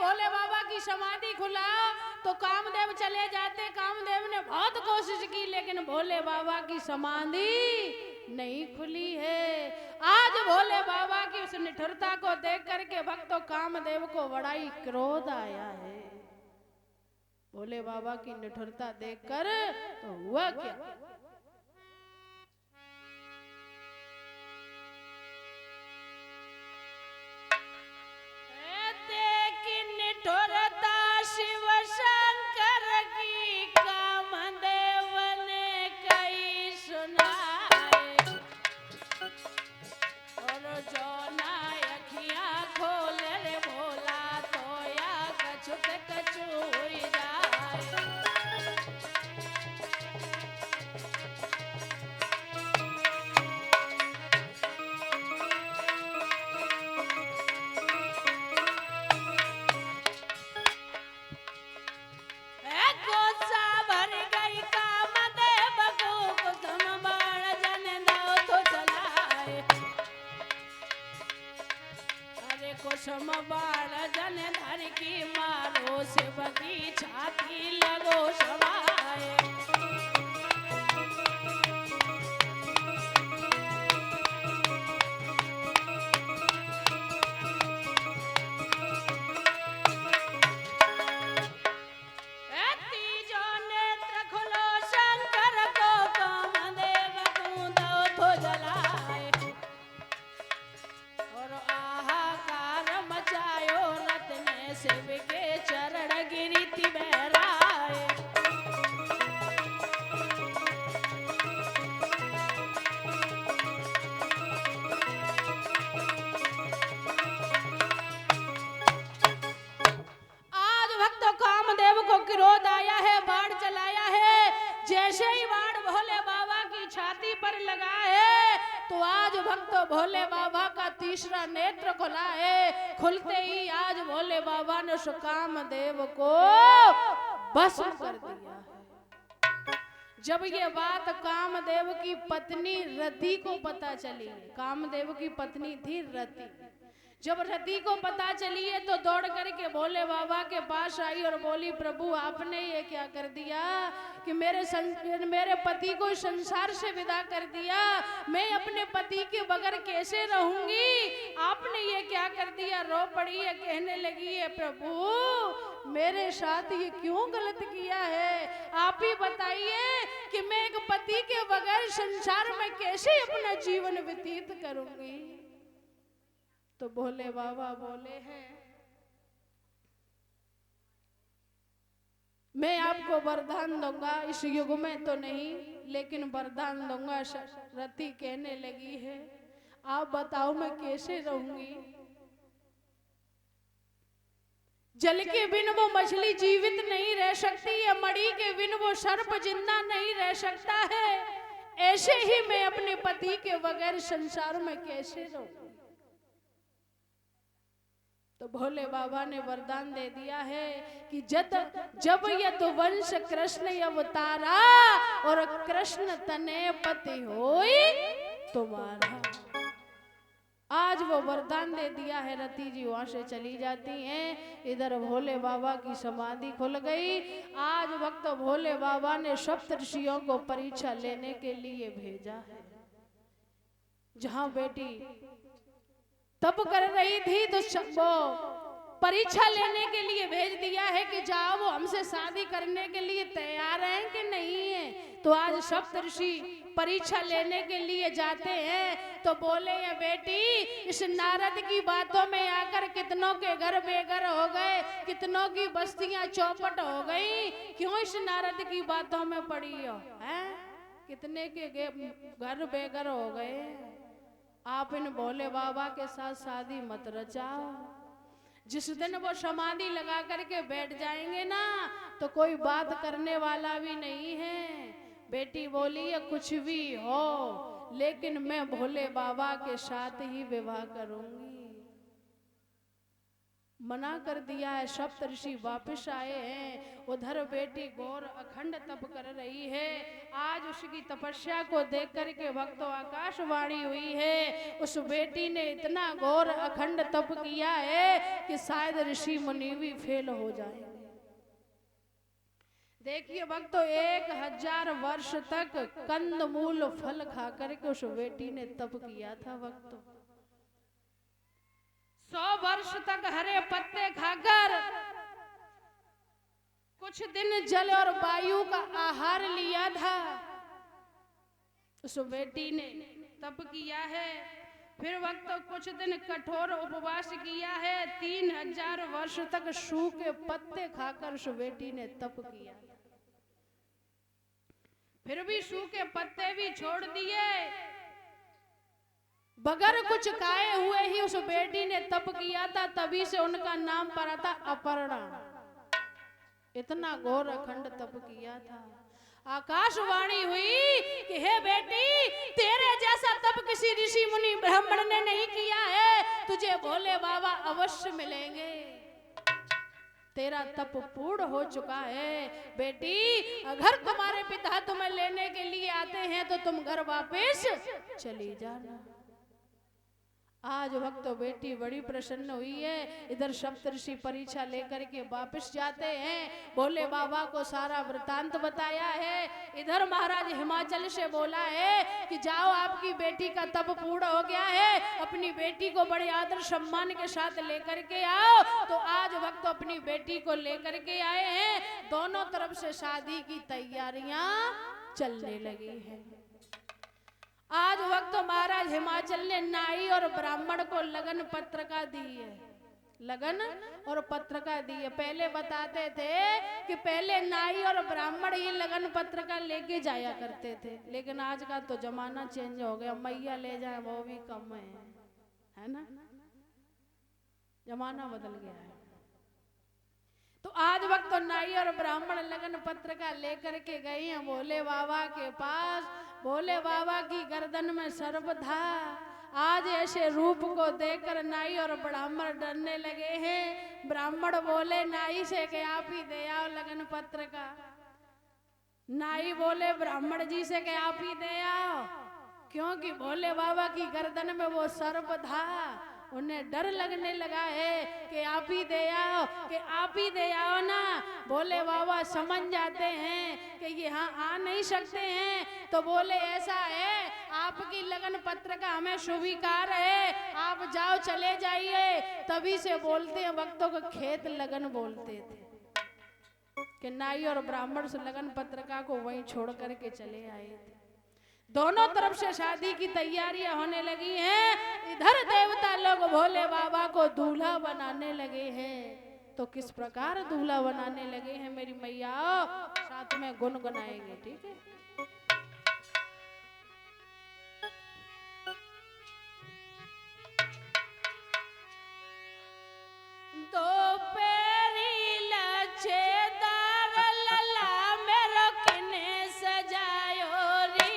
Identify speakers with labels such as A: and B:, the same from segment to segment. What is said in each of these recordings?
A: भोले बाबा की समाधि खुलाओ तो कामदेव चले जाते। कामदेव ने बहुत कोशिश की लेकिन भोले बाबा की समाधि नहीं खुली है। आज भोले बाबा की उस निठुरता को देख करके भक्तों कामदेव को बड़ा ही क्रोध आया है। भोले बाबा की निठुरता देखकर तो हुआ क्या, निठुरता शिव शंकर की कामदेव ने कई सुनाए और जो ना अखियां खोल रे भोला तो या कछुत कछु हुई जाए। कुसुम बाण जन धर की मारो शिव की छाती लगो समाए। तीजो नेत्र खुलो शंकर को कामदेव कूदो तो जलाए और आहाकार मचायो रत ने शिव के चरण गिरिति बहराए। आज भक्त कामदेव को क्रोध आया है, बाण चलाया है। जैसे ही बाण भोले बाबा की छाती पर लगा है तो आज भक्त भोले बाबा का तीसरा नेत्र खुला है। खुलते ही आज भोले बाबा ने उस कामदेव को भस्म कर दिया है। जब ये बात कामदेव की पत्नी रति को पता चली, कामदेव की पत्नी थी रति, जब रति को पता चली है तो दौड़ करके भोले बाबा के पास आई और बोली प्रभु आपने ये क्या कर दिया कि मेरे पति को संसार से विदा कर दिया, मैं अपने पति के बगैर कैसे रहूंगी, आपने ये क्या कर दिया। रो पड़ी है, कहने लगी है प्रभु मेरे साथ ये क्यों गलत किया है, आप ही बताइए कि मैं एक पति के बगैर संसार में कैसे अपना जीवन व्यतीत करूंगी। तो भोले बाबा बोले हैं मैं आपको वरदान दूंगा, इस युग में तो नहीं लेकिन वरदान दूंगा। रति कहने लगी है आप बताओ मैं कैसे रहूंगी। जल के बिन वो मछली जीवित नहीं रह सकती है, मणि के बिन वो सर्प जिंदा नहीं रह सकता है, ऐसे ही मैं अपने पति के बगैर संसार में कैसे रहूं। तो भोले बाबा ने वरदान दे दिया है कि जब यदुवंश कृष्ण अवतारा और कृष्ण तने पति होई तुम्हारा। आज वो वरदान दे दिया है। रति जी वहां से चली जाती हैं, इधर भोले बाबा की समाधि खुल गई। आज वक्त भोले बाबा ने सप्तऋषियों को परीक्षा लेने के लिए भेजा है। जहां बेटी तप कर रही थी तो वो परीक्षा लेने के लिए भेज दिया है कि जाओ वो हमसे शादी करने के लिए तैयार हैं कि नहीं है। तो आज सप्तऋषि परीक्षा लेने के लिए जाते हैं तो बोले ये बेटी इस नारद की बातों में आकर कितनों के घर बेघर हो गए, कितनों की बस्तियां चौपट हो गई, क्यों इस नारद की बातों में पड़ी हो, हैं? कितने के घर बेघर हो गए। आप इन भोले बाबा के साथ शादी मत रचाओ। जिस दिन वो समाधि लगा करके बैठ जाएंगे ना तो कोई बात करने वाला भी नहीं है। बेटी बोली है कुछ भी हो लेकिन मैं भोले बाबा के साथ ही विवाह करूंगी। मना कर दिया है। सप्तऋषि वापस आए हैं। उधर बेटी गौर अखंड तप कर रही है। आज उसकी तपस्या को देख करके भक्तों आकाशवाणी हुई है, उस बेटी ने इतना गौर अखंड तप किया है कि शायद ऋषि मुनि भी फेल हो जाएंगे। देखिए भक्तों, 1000 वर्ष तक कंदमूल फल खा करके उस बेटी ने तप किया था। भक्तों 100 वर्ष तक हरे पत्ते खाकर कुछ दिन जल और वायु का आहार लिया था। उस बेटी ने तप किया है। फिर वक्त कुछ दिन कठोर उपवास किया है। 3000 वर्ष तक सूखे पत्ते खाकर उस बेटी ने तप किया। फिर भी सूखे पत्ते भी छोड़ दिए। बगैर कुछ खाए हुए ही उस बेटी ने तप किया था, तभी से उनका नाम पड़ा था अपर्णा। इतना घोर अखंड तप किया था। आकाशवाणी हुई कि हे बेटी, तेरे जैसा तप किसी ऋषि मुनि ब्राह्मण ने नहीं किया है, तुझे भोले बाबा अवश्य मिलेंगे। तेरा तप पूर्ण हो चुका है। बेटी, अगर तुम्हारे पिता तुम्हें लेने के लिए आते हैं तो तुम घर वापस चली जाना। आज वक्त बेटी बड़ी प्रसन्न हुई है। इधर सप्तऋषि परीक्षा लेकर के वापस जाते हैं। भोले बाबा को सारा वृतांत बताया है। इधर महाराज हिमाचल से बोला है कि जाओ, आपकी बेटी का तप पूर्ण हो गया है, अपनी बेटी को बड़े आदर सम्मान के साथ लेकर के आओ। तो आज वक्त अपनी बेटी को लेकर के आए हैं। दोनों तरफ से शादी की तैयारियां चलने लगी है। आज वक्त महाराज हिमाचल ने नाई और ब्राह्मण को लगन पत्रिका दी है। लगन और पत्रिका दी है। पहले बताते थे कि पहले नाई और ब्राह्मण ही लगन पत्रिका लेके जाया करते थे, लेकिन आज का तो जमाना चेंज हो गया। मैया ले जाए वो भी कम है ना, जमाना बदल गया है। तो आज वक्त तो नाई और ब्राह्मण लगन पत्रिका लेकर के गई हैं भोले बाबा के पास। भोले बाबा की गर्दन में सर्प था। आज ऐसे रूप को देखकर नाई और ब्राह्मण डरने लगे हैं। ब्राह्मण बोले नाई से कि आप ही दे आओ लगन पत्रिका। नाई बोले ब्राह्मण जी से कि आप ही दे आओ, क्योंकि भोले बाबा की गर्दन में वो सर्प था। उन्हें डर लगने लगा है कि आप ही दे आओ, कि आप ही दे आओ ना। भोले बाबा समझ जाते हैं कि ये यहाँ आ नहीं सकते हैं। तो बोले ऐसा है, आपकी लगन पत्रिका हमें स्वीकार है, आप जाओ, चले जाइए। तभी से बोलते हैं, भक्तों को खेत लगन बोलते थे कि नाई और ब्राह्मण से लगन पत्रिका को वहीं छोड़ करके चले आए थे। दोनों तरफ से शादी की तैयारियां होने लगी हैं। इधर देवता लोग भोले बाबा को दूल्हा बनाने लगे हैं। तो किस प्रकार दूल्हा बनाने लगे हैं मेरी मैया, साथ में गुनगुनाएंगे, ठीक है। दो पैरी लच्छेदार लला मेरो किने सजायो री।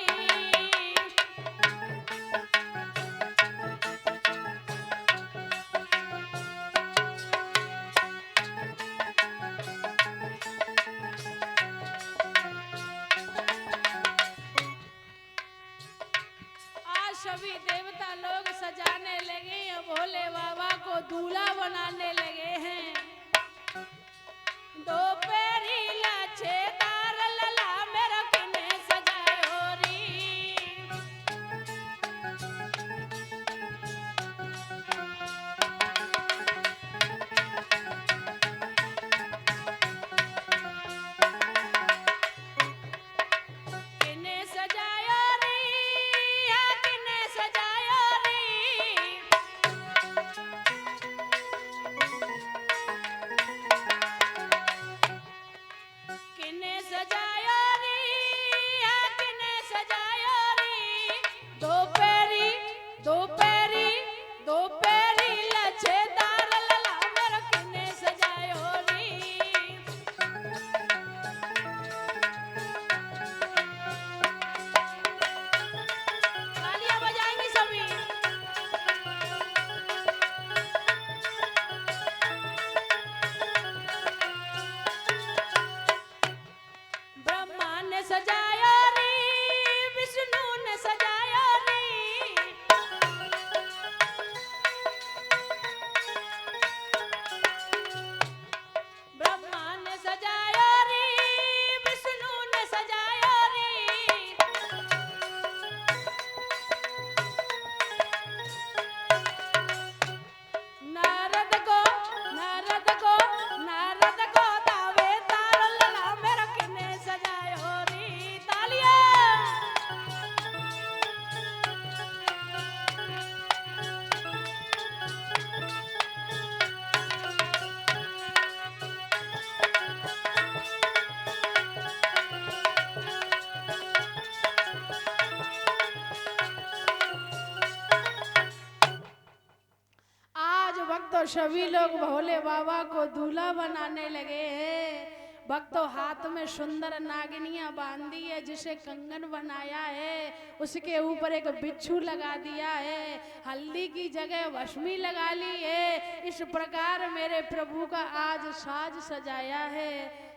A: सभी लोग भोले बाबा को दूल्हा बनाने लगे हैं। भक्तों हाथ में सुंदर नागिनियां बांधी है, जिसे कंगन बनाया है, उसके ऊपर एक बिच्छू लगा दिया है, हल्दी की जगह भस्मी लगा ली है। इस प्रकार मेरे प्रभु का आज साज सजाया है।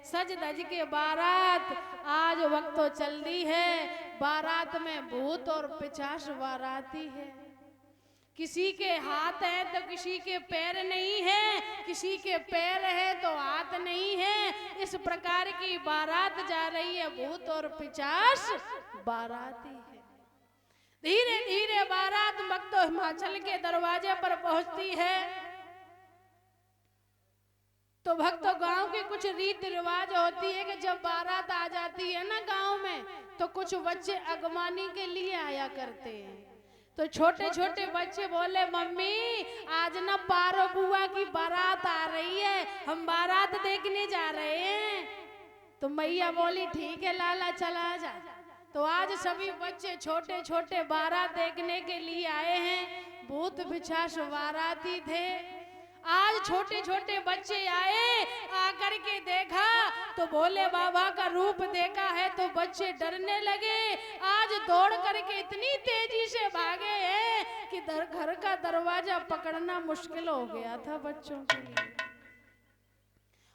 A: सज धज के बारात आज भक्तों चल दी है। बारात में भूत और पिशाच बाराती है। किसी के हाथ है तो किसी के पैर नहीं है, किसी के पैर है तो हाथ नहीं है। इस प्रकार की बारात जा रही है, भूत और पिशाच बाराती है। धीरे धीरे बारात भक्तों हिमाचल के दरवाजे पर पहुंचती है। तो भक्तों गांव के कुछ रीति रिवाज होती है कि जब बारात आ जाती है ना गांव में, तो कुछ बच्चे अगवानी के लिए आया करते हैं। तो छोटे छोटे बच्चे बोले, मम्मी आज ना पारो बुआ की बारात आ रही है, हम बारात देखने जा रहे हैं। तो मैया बोली ठीक है लाला चला जा। तो आज सभी बच्चे छोटे छोटे बारात देखने के लिए आए हैं। भूत पिशाच बाराती थे। आज छोटे छोटे बच्चे आए, आकर के देखा तो भोले बाबा का रूप देखा है तो बच्चे डरने लगे। आज दौड़ करके इतनी तेजी से भागे हैं कि घर का दरवाजा पकड़ना मुश्किल हो गया था बच्चों के लिए।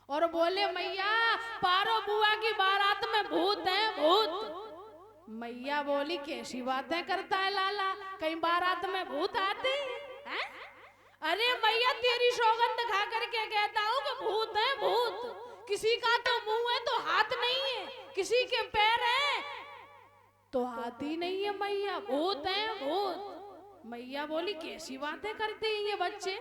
A: और बोले मैया पारो बुआ की बारात में भूत है भूत। मैया बोली कैसी बातें करता है लाला, कहीं बारात में भूत आते हैं? अरे मैया तेरी सौगंध खा करके कहता हूँ कि भूत है भूत। किसी का तो मुंह है तो हाथ नहीं है, किसी के पैर है तो हाथ ही नहीं है। मैया भूत है भूत। मैया बोली कैसी बातें करते हैं ये बच्चे।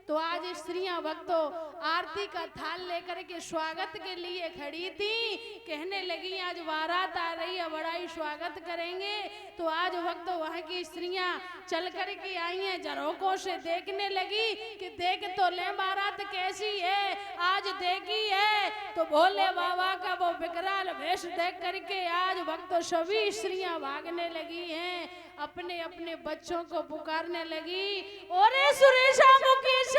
A: तो आज स्त्रियां भक्तों आरती का थाल लेकर के स्वागत के लिए खड़ी थी। कहने लगी आज बारात आ रही है, बड़ा ही स्वागत करेंगे। तो आज भक्तों वहां की स्त्रियां चल कर के आई हैं, झरोकों से देखने लगी कि देख तो ले बारात कैसी है। आज देखी है तो भोले बाबा का वो विकराल वेश देख करके आज भक्तों सभी स्त्रियां भागने लगी हैं, अपने अपने बच्चों को पुकारने लगी, ओरे सुरेशा मुकेशा।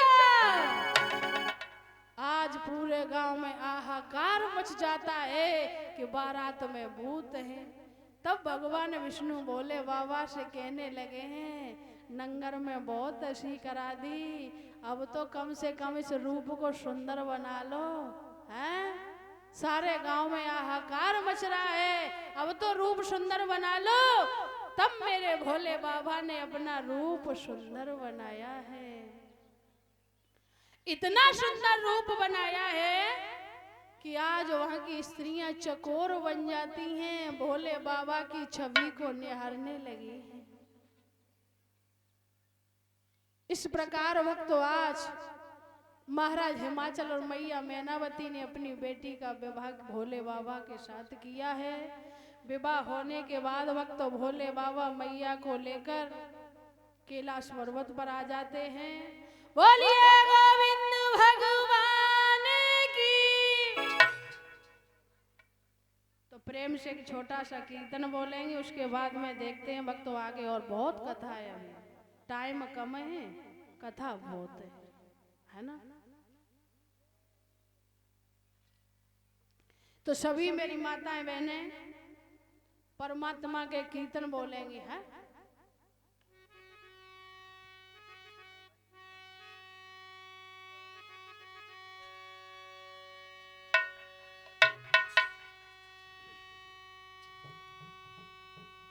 A: आज पूरे गांव में हाहाकार मच जाता है कि बारात में भूत है। तब भगवान विष्णु भोले बाबा से कहने लगे हैं, नंगर में बहुत हंसी करा दी, अब तो कम से कम इस रूप को सुंदर बना लो। हैं? सारे गांव में हाहाकार मच रहा है, अब तो रूप सुंदर बना लो। तब मेरे भोले बाबा ने अपना रूप सुंदर बनाया है। इतना सुंदर रूप बनाया है कि आज वहां की स्त्रियां चकोर बन जाती हैं, भोले बाबा की छवि को निहारने लगी हैं। इस प्रकार भक्तों आज महाराज हिमाचल और मैया मैनावती ने अपनी बेटी का विवाह भोले बाबा के साथ किया है। विवाह होने के बाद भक्तों भोले बाबा मैया को लेकर कैलाश पर्वत पर आ जाते हैं। बोलिए गोविंद भगवान की। तो प्रेम से एक छोटा सा कीर्तन बोलेंगे, उसके बाद में देखते हैं भक्तों आगे और बहुत कथा है। अभी टाइम कम है, कथा बहुत है ना। तो सभी मेरी माताएं बहनें परमात्मा के कीर्तन बोलेंगे हैं।